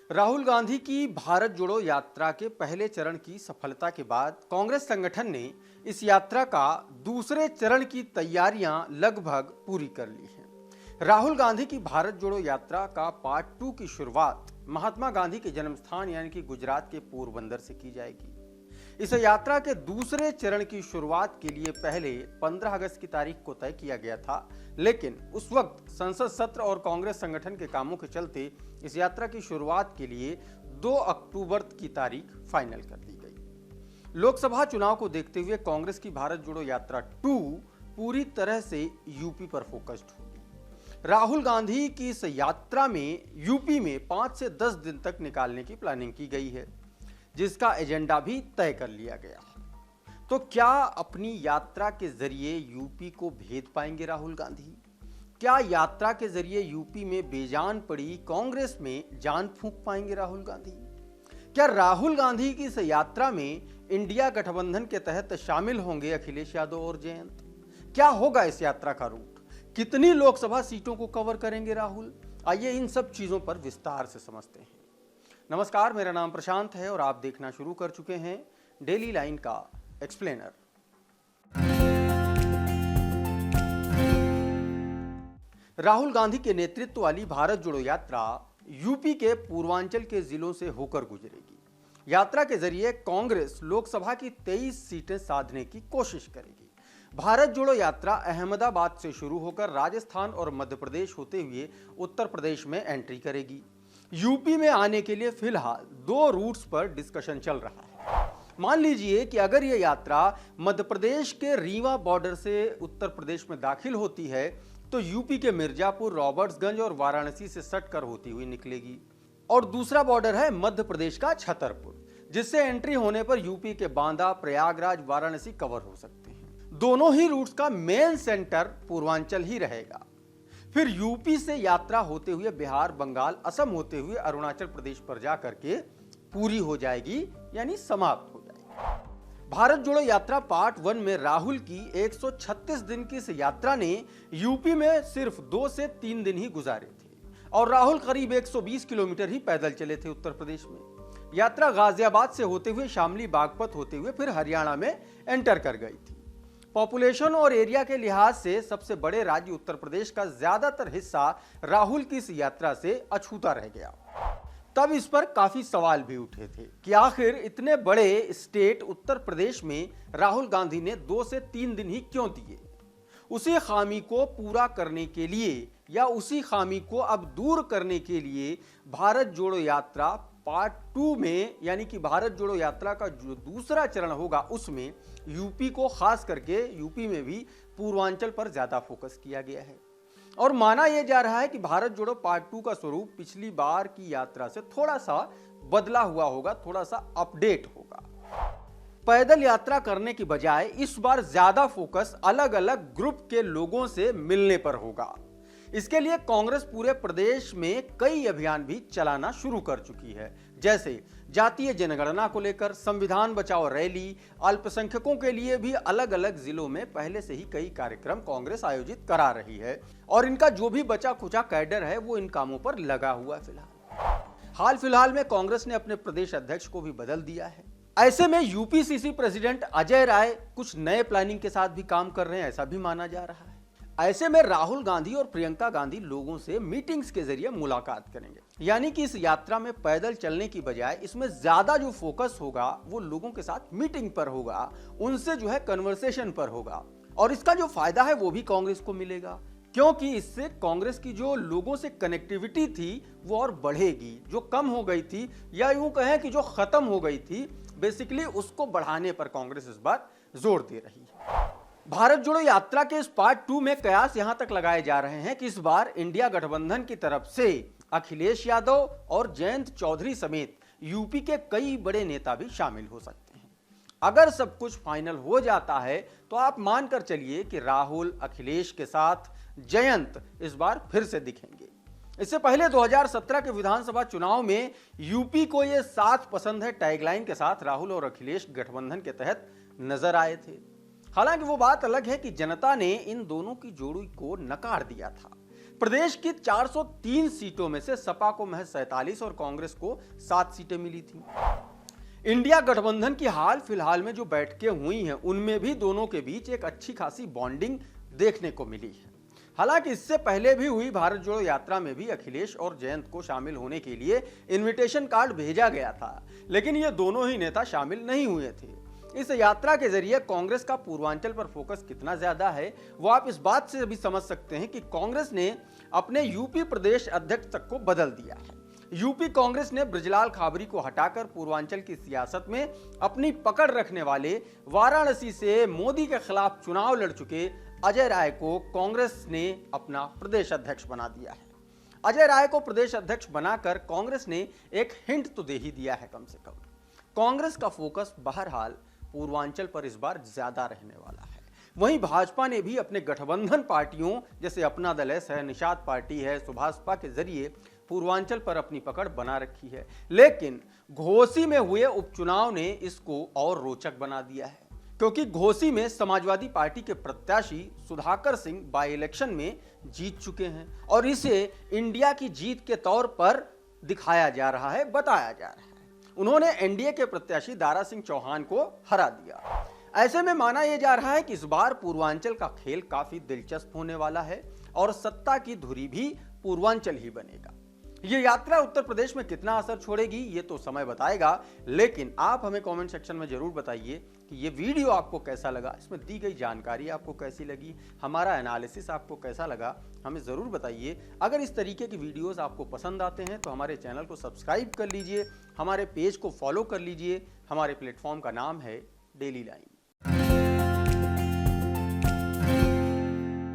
राहुल गांधी की भारत जोड़ो यात्रा के पहले चरण की सफलता के बाद कांग्रेस संगठन ने इस यात्रा का दूसरे चरण की तैयारियां लगभग पूरी कर ली हैं। राहुल गांधी की भारत जोड़ो यात्रा का पार्ट 2 की शुरुआत महात्मा गांधी के जन्म स्थान यानी कि गुजरात के पोरबंदर से की जाएगी। इस यात्रा के दूसरे चरण की शुरुआत के लिए पहले 15 अगस्त की तारीख को तय किया गया था, लेकिन उस वक्त संसद सत्र और कांग्रेस संगठन के कामों के चलते इस यात्रा की शुरुआत के लिए 2 अक्टूबर की तारीख फाइनल कर दी गई। लोकसभा चुनाव को देखते हुए कांग्रेस की भारत जोड़ो यात्रा 2 पूरी तरह से यूपी पर फोकस्ड होगी। राहुल गांधी की इस यात्रा में यूपी में 5 से 10 दिन तक निकालने की प्लानिंग की गई है, जिसका एजेंडा भी तय कर लिया गया। तो क्या अपनी यात्रा के जरिए यूपी को भेद पाएंगे राहुल गांधी? क्या यात्रा के जरिए यूपी में बेजान पड़ी कांग्रेस में जान फूंक पाएंगे राहुल गांधी? क्या राहुल गांधी की इस यात्रा में इंडिया गठबंधन के तहत शामिल होंगे अखिलेश यादव और जयंत? क्या होगा इस यात्रा का रूट? कितनी लोकसभा सीटों को कवर करेंगे राहुल? आइए इन सब चीजों पर विस्तार से समझते हैं। नमस्कार, मेरा नाम प्रशांत है और आप देखना शुरू कर चुके हैं डेली लाइन का एक्सप्लेनर। राहुल गांधी के नेतृत्व वाली भारत जोड़ो यात्रा यूपी के पूर्वांचल के जिलों से होकर गुजरेगी। यात्रा के जरिए कांग्रेस लोकसभा की 23 सीटें साधने की कोशिश करेगी। भारत जोड़ो यात्रा अहमदाबाद से शुरू होकर राजस्थान और मध्य प्रदेश होते हुए उत्तर प्रदेश में एंट्री करेगी। यूपी में आने के लिए फिलहाल 2 रूट्स पर डिस्कशन चल रहा है। मान लीजिए कि अगर यह यात्रा मध्य प्रदेश के रीवा बॉर्डर से उत्तर प्रदेश में दाखिल होती है तो यूपी के मिर्जापुर, रॉबर्ट्सगंज और वाराणसी से सटकर होती हुई निकलेगी। और दूसरा बॉर्डर है मध्य प्रदेश का छतरपुर, जिससे एंट्री होने पर यूपी के बांदा, प्रयागराज, वाराणसी कवर हो सकते हैं। दोनों ही रूट्स का मेन सेंटर पूर्वांचल ही रहेगा। फिर यूपी से यात्रा होते हुए बिहार, बंगाल, असम होते हुए अरुणाचल प्रदेश पर जाकर के पूरी हो जाएगी, यानी समाप्त हो जाएगी। भारत जोड़ो यात्रा पार्ट 1 में राहुल की 136 दिन की इस यात्रा ने यूपी में सिर्फ 2 से 3 दिन ही गुजारे थे और राहुल करीब 120 किलोमीटर ही पैदल चले थे उत्तर प्रदेश में। यात्रा गाजियाबाद से होते हुए शामली, बागपत होते हुए फिर हरियाणा में एंटर कर गई थी। पॉपुलेशन और एरिया के लिहाज से सबसे बड़े राज्य उत्तर प्रदेश का ज्यादातर हिस्सा राहुल की इस यात्रा से अछूता रह गया। तब इस पर काफी सवाल भी उठे थे कि आखिर इतने बड़े स्टेट उत्तर प्रदेश में राहुल गांधी ने 2 से 3 दिन ही क्यों दिए? उसी खामी को पूरा करने के लिए या उसी खामी को अब दूर करने के लिए भारत जोड़ो यात्रा पार्ट 2 में, यानी कि भारत जोड़ो यात्रा का जो दूसरा चरण होगा उसमें यूपी को, खास करके यूपी में भी पूर्वांचल पर ज्यादा फोकस किया गया है। और माना यह जा रहा है कि भारत जोड़ो पार्ट 2 का स्वरूप पिछली बार की यात्रा से थोड़ा सा बदला हुआ होगा, थोड़ा सा अपडेट होगा। पैदल यात्रा करने की बजाय इस बार ज्यादा फोकस अलग अलग ग्रुप के लोगों से मिलने पर होगा। इसके लिए कांग्रेस पूरे प्रदेश में कई अभियान भी चलाना शुरू कर चुकी है, जैसे जातीय जनगणना को लेकर संविधान बचाओ रैली, अल्पसंख्यकों के लिए भी अलग अलग जिलों में पहले से ही कई कार्यक्रम कांग्रेस आयोजित करा रही है और इनका जो भी बचा खुचा कैडर है वो इन कामों पर लगा हुआ है। हाल फिलहाल में कांग्रेस ने अपने प्रदेश अध्यक्ष को भी बदल दिया है। ऐसे में यूपीसीसी प्रेसिडेंट अजय राय कुछ नए प्लानिंग के साथ भी काम कर रहे हैं, ऐसा भी माना जा रहा है। ऐसे में राहुल गांधी और प्रियंका गांधी लोगों से मीटिंग्स के जरिए मुलाकात करेंगे, यानी कि इस यात्रा में पैदल चलने की बजाय इसमें ज्यादा जो फोकस होगा वो लोगों के साथ मीटिंग पर होगा, उनसे जो है कन्वर्सेशन पर होगा। और इसका जो फायदा है वो भी कांग्रेस को मिलेगा, क्योंकि इससे कांग्रेस की जो लोगों से कनेक्टिविटी थी वो और बढ़ेगी। जो कम हो गई थी या यूं कहें कि जो खत्म हो गई थी, बेसिकली उसको बढ़ाने पर कांग्रेस इस बार जोर दे रही है। भारत जोड़ो यात्रा के इस पार्ट 2 में कयास यहां तक लगाए जा रहे हैं कि इस बार इंडिया गठबंधन की तरफ से अखिलेश यादव और जयंत चौधरी समेत यूपी के कई बड़े नेता भी शामिल हो सकते हैं। अगर सब कुछ फाइनल हो जाता है तो आप मानकर चलिए कि राहुल, अखिलेश के साथ जयंत इस बार फिर से दिखेंगे। इससे पहले 2017 के विधानसभा चुनाव में यूपी को यह साथ पसंद है टैगलाइन के साथ राहुल और अखिलेश गठबंधन के तहत नजर आए थे। हालांकि वो बात अलग है कि जनता ने इन दोनों की जोड़ी को नकार दिया था। प्रदेश की 403 सीटों में से सपा को महज 47 और कांग्रेस को 7 सीटें मिली थी। इंडिया गठबंधन की हाल फिलहाल में जो बैठकें हुई हैं उनमें भी दोनों के बीच एक अच्छी खासी बॉन्डिंग देखने को मिली है। हालांकि इससे पहले भी हुई भारत जोड़ो यात्रा में भी अखिलेश और जयंत को शामिल होने के लिए इनविटेशन कार्ड भेजा गया था, लेकिन ये दोनों ही नेता शामिल नहीं हुए थे। इस यात्रा के जरिए कांग्रेस का पूर्वांचल पर फोकस कितना ज्यादा है वो आप इस बात से भी समझ सकते हैं कि कांग्रेस ने अपने यूपी प्रदेश अध्यक्ष तक को बदल दिया है। यूपी कांग्रेस ने बृजलाल खाबरी को हटाकर पूर्वांचल की सियासत में अपनी पकड़ रखने वाले वाराणसी से मोदी के खिलाफ चुनाव लड़ चुके अजय राय को कांग्रेस ने अपना प्रदेश अध्यक्ष बना दिया है। अजय राय को प्रदेश अध्यक्ष बनाकर कांग्रेस ने एक हिंट तो दे ही दिया है कम से कम। कांग्रेस का फोकस बहरहाल पूर्वांचल पर इस बार ज्यादा रहने वाला है। वहीं भाजपा ने भी अपने गठबंधन पार्टियों जैसे अपना दल है, निषाद पार्टी है, सुभाषपा के जरिए पूर्वांचल पर अपनी पकड़ बना रखी है, लेकिन घोसी में हुए उपचुनाव ने इसको और रोचक बना दिया है, क्योंकि घोसी में समाजवादी पार्टी के प्रत्याशी सुधाकर सिंह बाई इलेक्शन में जीत चुके हैं और इसे इंडिया की जीत के तौर पर दिखाया जा रहा है, बताया जा रहा है। उन्होंने एनडीए के प्रत्याशी दारा सिंह चौहान को हरा दिया। ऐसे में माना यह जा रहा है कि इस बार पूर्वांचल का खेल काफी दिलचस्प होने वाला है और सत्ता की धुरी भी पूर्वांचल ही बनेगा। ये यात्रा उत्तर प्रदेश में कितना असर छोड़ेगी ये तो समय बताएगा, लेकिन आप हमें कमेंट सेक्शन में जरूर बताइए कि ये वीडियो आपको कैसा लगा, इसमें दी गई जानकारी आपको कैसी लगी, हमारा एनालिसिस आपको कैसा लगा, हमें ज़रूर बताइए। अगर इस तरीके की वीडियोस आपको पसंद आते हैं तो हमारे चैनल को सब्सक्राइब कर लीजिए, हमारे पेज को फॉलो कर लीजिए। हमारे प्लेटफॉर्म का नाम है डेली लाइन।